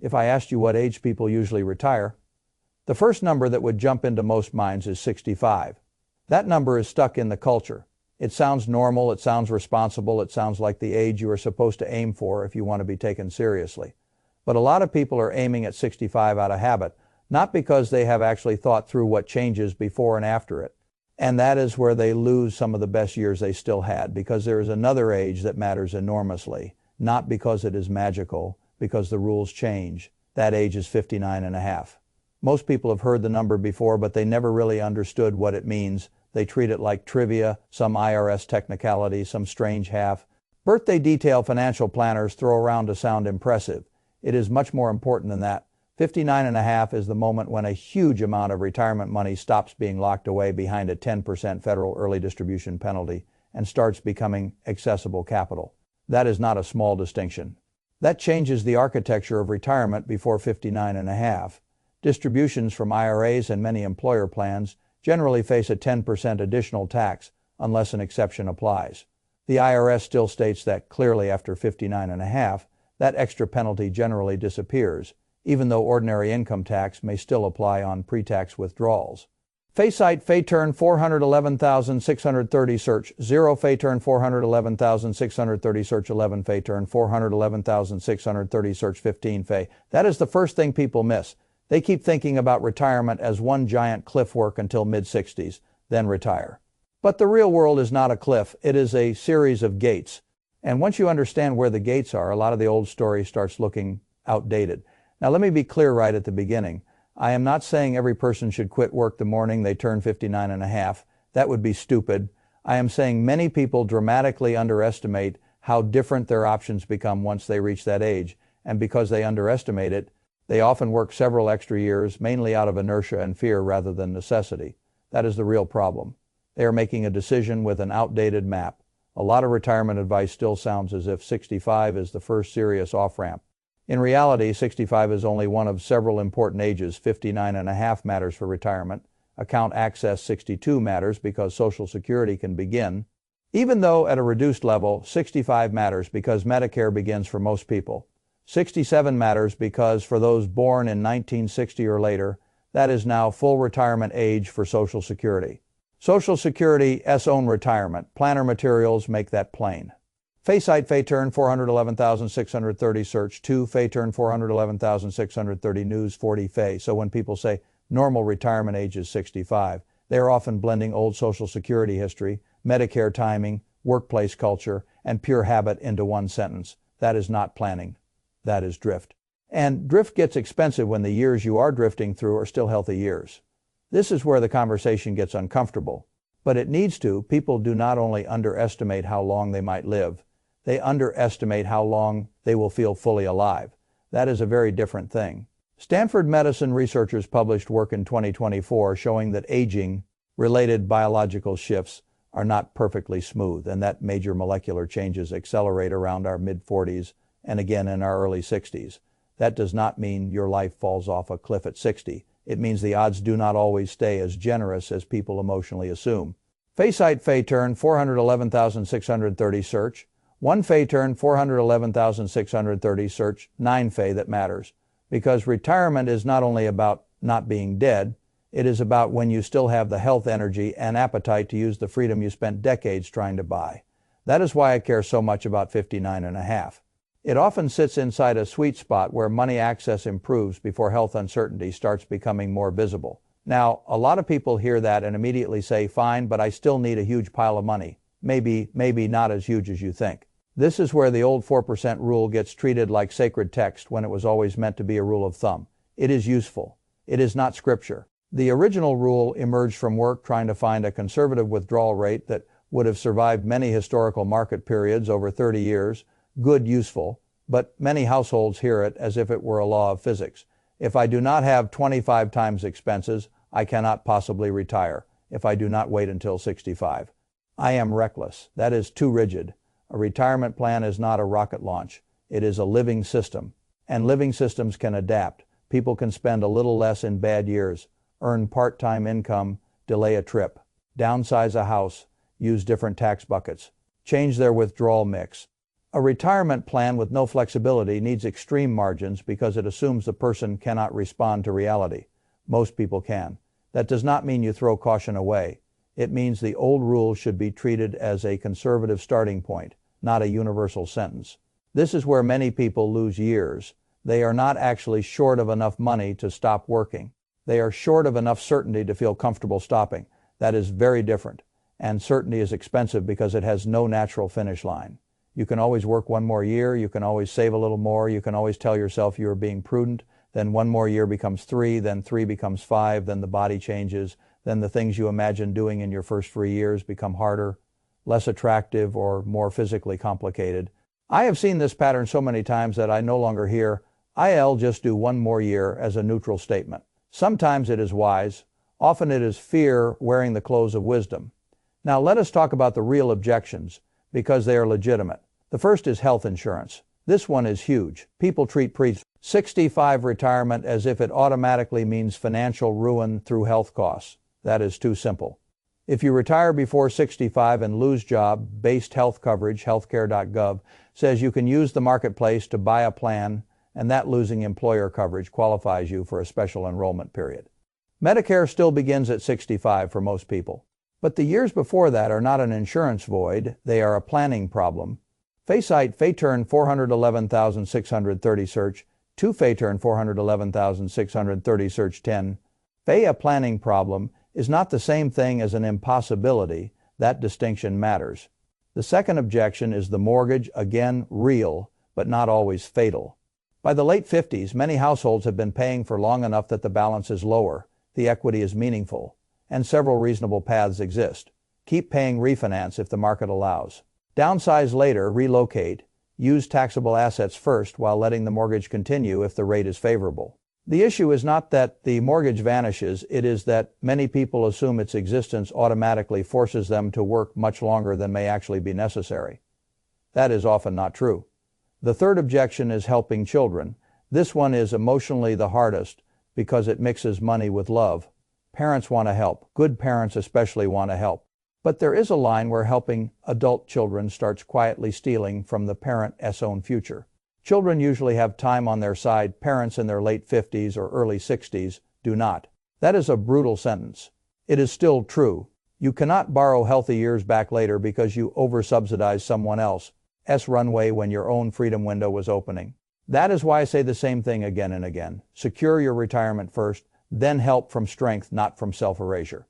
if I asked you what age people usually retire, the first number that would jump into most minds is 65. That number is stuck in the culture. It sounds normal, it sounds responsible, it sounds like the age you are supposed to aim for if you want to be taken seriously. But a lot of people are aiming at 65 out of habit, not because they have actually thought through what changes before and after it. And that is where they lose some of the best years they still had, because there is another age that matters enormously, not because it is magical, because the rules change. That age is 59 and a half. Most people have heard the number before, but they never really understood what it means. They treat it like trivia, some IRS technicality, some strange half. Birthday detail financial planners throw around to sound impressive. It is much more important than that. 59 and a half is the moment when a huge amount of retirement money stops being locked away behind a 10% federal early distribution penalty and starts becoming accessible capital. That is not a small distinction. That changes the architecture of retirement before 59 and a half. Distributions from IRAs and many employer plans generally face a 10% additional tax unless an exception applies. The IRS still states that clearly after 59 and a half, that extra penalty generally disappears, even though ordinary income tax may still apply on pre-tax withdrawals. Faysite Fayturn 411,630 search 0 Fayturn 411,630 search 11 Fayturn 411,630 search 15 Fay. That is the first thing people miss. They keep thinking about retirement as one giant cliff work until mid-60s, then retire. But the real world is not a cliff, it is a series of gates. And once you understand where the gates are, a lot of the old story starts looking outdated. Now let me be clear right at the beginning. I am not saying every person should quit work the morning they turn 59 and a half. That would be stupid. I am saying many people dramatically underestimate how different their options become once they reach that age. And because they underestimate it, they often work several extra years, mainly out of inertia and fear rather than necessity. That is the real problem. They are making a decision with an outdated map. A lot of retirement advice still sounds as if 65 is the first serious off-ramp. In reality, 65 is only one of several important ages. 59 and a half matters for retirement. Account access 62 matters because Social Security can begin. Even though at a reduced level, 65 matters because Medicare begins for most people. 67 matters because for those born in 1960 or later, that is now full retirement age for Social Security. Social Security's own retirement. Planner materials make that plain. Faysite Fayturn 411,630 search 2 Fayturn 411,630 news 40 Fay. So when people say normal retirement age is 65, they are often blending old Social Security history, Medicare timing, workplace culture, and pure habit into one sentence. That is not planning. That is drift. And drift gets expensive when the years you are drifting through are still healthy years. This is where the conversation gets uncomfortable. But it needs to. People do not only underestimate how long they might live, they underestimate how long they will feel fully alive. That is a very different thing. Stanford medicine researchers published work in 2024 showing that aging-related biological shifts are not perfectly smooth, and that major molecular changes accelerate around our mid-40s and again in our early 60s. That does not mean your life falls off a cliff at 60. It means the odds do not always stay as generous as people emotionally assume. Faysite Fayturn 411,630 search 1 Fayturn 411,630 search 9 Fay that matters. Because retirement is not only about not being dead, it is about when you still have the health, energy, and appetite to use the freedom you spent decades trying to buy. That is why I care so much about 59 and a half. It often sits inside a sweet spot where money access improves before health uncertainty starts becoming more visible. Now, a lot of people hear that and immediately say, fine, but I still need a huge pile of money. Maybe not as huge as you think. This is where the old 4% rule gets treated like sacred text when it was always meant to be a rule of thumb. It is useful. It is not scripture. The original rule emerged from work trying to find a conservative withdrawal rate that would have survived many historical market periods over 30 years. Good, useful, but many households hear it as if it were a law of physics. If I do not have 25 times expenses, I cannot possibly retire if I do not wait until 65. I am reckless. That is too rigid. A retirement plan is not a rocket launch. It is a living system. And living systems can adapt. People can spend a little less in bad years, earn part-time income, delay a trip, downsize a house, use different tax buckets, change their withdrawal mix. A retirement plan with no flexibility needs extreme margins because it assumes the person cannot respond to reality. Most people can. That does not mean you throw caution away. It means the old rules should be treated as a conservative starting point, not a universal sentence. This is where many people lose years. They are not actually short of enough money to stop working. They are short of enough certainty to feel comfortable stopping. That is very different. And certainty is expensive because it has no natural finish line. You can always work one more year, you can always save a little more, you can always tell yourself you are being prudent, then one more year becomes 3, then 3 becomes 5, then the body changes, then the things you imagined doing in your first 3 years become harder, less attractive, or more physically complicated. I have seen this pattern so many times that I no longer hear, "I'll just do one more year" as a neutral statement. Sometimes it is wise, often it is fear wearing the clothes of wisdom. Now let us talk about the real objections, because they are legitimate. The first is health insurance. This one is huge. People treat pre-65 retirement as if it automatically means financial ruin through health costs. That is too simple. If you retire before 65 and lose job-based health coverage, healthcare.gov, says you can use the marketplace to buy a plan, and that losing employer coverage qualifies you for a special enrollment period. Medicare still begins at 65 for most people. But the years before that are not an insurance void, they are a planning problem. Faysite Fayturn 411,630 search, 2 Fayturn 411,630 search 10. Fay a planning problem is not the same thing as an impossibility. That distinction matters. The second objection is the mortgage, again real, but not always fatal. By the late 50s, many households have been paying for long enough that the balance is lower, the equity is meaningful, and several reasonable paths exist. Keep paying, refinance if the market allows. Downsize later, relocate, use taxable assets first while letting the mortgage continue if the rate is favorable. The issue is not that the mortgage vanishes, it is that many people assume its existence automatically forces them to work much longer than may actually be necessary. That is often not true. The third objection is helping children. This one is emotionally the hardest because it mixes money with love. Parents want to help. Good parents especially want to help. But there is a line where helping adult children starts quietly stealing from the parent's own future. Children usually have time on their side. Parents in their late 50s or early 60s do not. That is a brutal sentence. It is still true. You cannot borrow healthy years back later because you oversubsidized someone else's runway when your own freedom window was opening. That is why I say the same thing again and again. Secure your retirement first, then help from strength, not from self-erasure.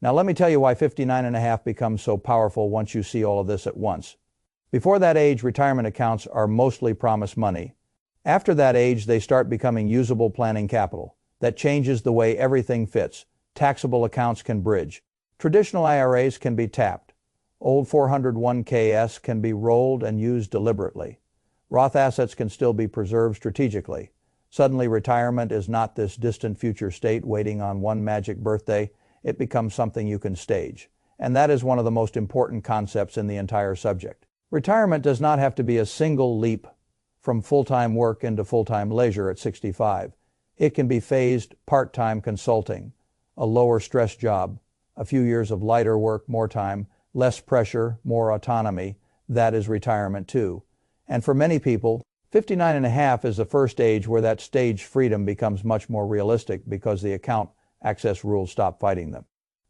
Now let me tell you why 59 and a half becomes so powerful once you see all of this at once. Before that age, retirement accounts are mostly promised money. After that age, they start becoming usable planning capital. That changes the way everything fits. Taxable accounts can bridge. Traditional IRAs can be tapped. Old 401ks can be rolled and used deliberately. Roth assets can still be preserved strategically. Suddenly, retirement is not this distant future state waiting on one magic birthday. It becomes something you can stage. And that is one of the most important concepts in the entire subject. Retirement does not have to be a single leap from full-time work into full-time leisure at 65. It can be phased part-time consulting, a lower stress job, a few years of lighter work, more time, less pressure, more autonomy. That is retirement too. And for many people, 59 and a half is the first age where that stage freedom becomes much more realistic because the account access rules stop fighting them.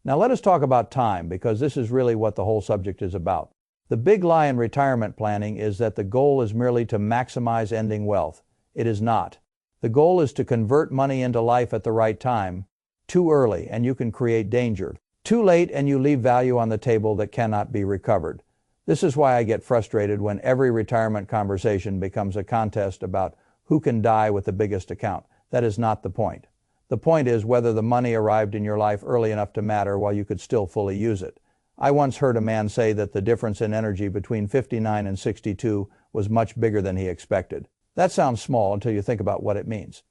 Now let us talk about time, because this is really what the whole subject is about. The big lie in retirement planning is that the goal is merely to maximize ending wealth. It is not. The goal is to convert money into life at the right time. Too early, and you can create danger. Too late, and you leave value on the table that cannot be recovered. This is why I get frustrated when every retirement conversation becomes a contest about who can die with the biggest account. That is not the point. The point is whether the money arrived in your life early enough to matter while you could still fully use it. I once heard a man say that the difference in energy between 59 and 62 was much bigger than he expected. That sounds small until you think about what it means.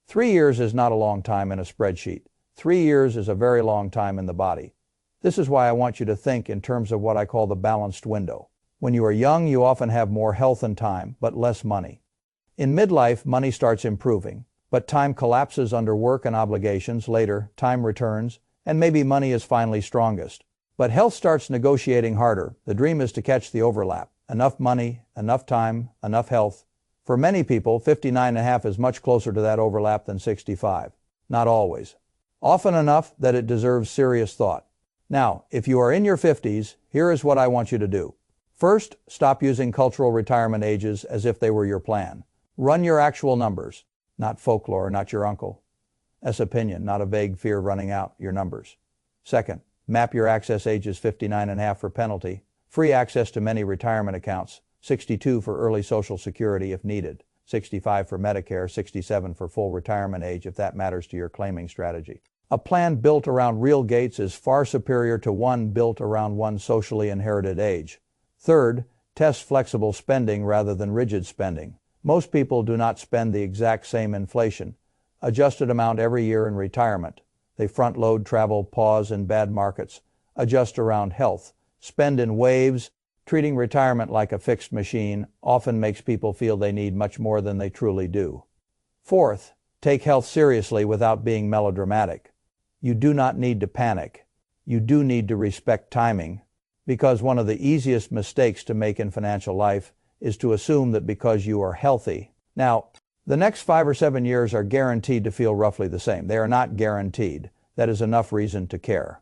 3 years is not a long time in a spreadsheet. 3 years is a very long time in the body. This is why I want you to think in terms of what I call the balanced window. When you are young, you often have more health and time, but less money. In midlife, money starts improving, but time collapses under work and obligations. Later, time returns, and maybe money is finally strongest. But health starts negotiating harder. The dream is to catch the overlap. enough money, enough time, enough health. For many people, 59.5 is much closer to that overlap than 65. Not always. Often enough that it deserves serious thought. Now, if you are in your 50s, here is what I want you to do. First, stop using cultural retirement ages as if they were your plan. Run your actual numbers, not folklore, not your uncle. As opinion, not a vague fear running out, your numbers. Second, map your access ages 59.5 for penalty, free access to many retirement accounts, 62 for early Social Security if needed, 65 for Medicare, 67 for full retirement age if that matters to your claiming strategy. A plan built around real gates is far superior to one built around one socially inherited age. Third, test flexible spending rather than rigid spending. Most people do not spend the exact same inflation, adjusted amount every year in retirement. They front-load travel, pause in bad markets, adjust around health, spend in waves. Treating retirement like a fixed machine often makes people feel they need much more than they truly do. Fourth, take health seriously without being melodramatic. You do not need to panic. You do need to respect timing, because one of the easiest mistakes to make in financial life is to assume that because you are healthy. Now, the next 5 or 7 years are guaranteed to feel roughly the same. They are not guaranteed. That is enough reason to care.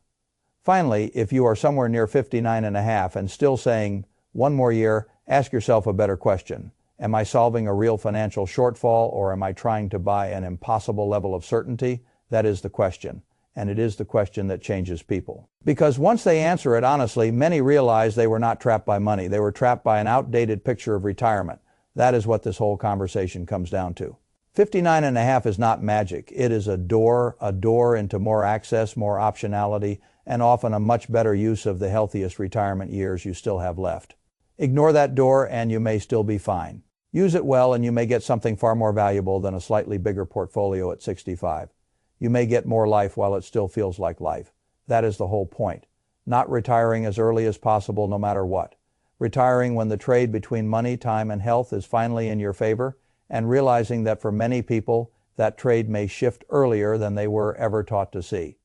Finally, if you are somewhere near 59.5 and still saying, one more year, ask yourself a better question. Am I solving a real financial shortfall, or am I trying to buy an impossible level of certainty? That is the question. And it is the question that changes people. Because once they answer it honestly, many realize they were not trapped by money. They were trapped by an outdated picture of retirement. That is what this whole conversation comes down to. 59.5 is not magic. It is a door into more access, more optionality, and often a much better use of the healthiest retirement years you still have left. Ignore that door and you may still be fine. Use it well and you may get something far more valuable than a slightly bigger portfolio at 65. You may get more life while it still feels like life. That is the whole point. Not retiring as early as possible no matter what. Retiring when the trade between money, time, and health is finally in your favor, and realizing that for many people, that trade may shift earlier than they were ever taught to see.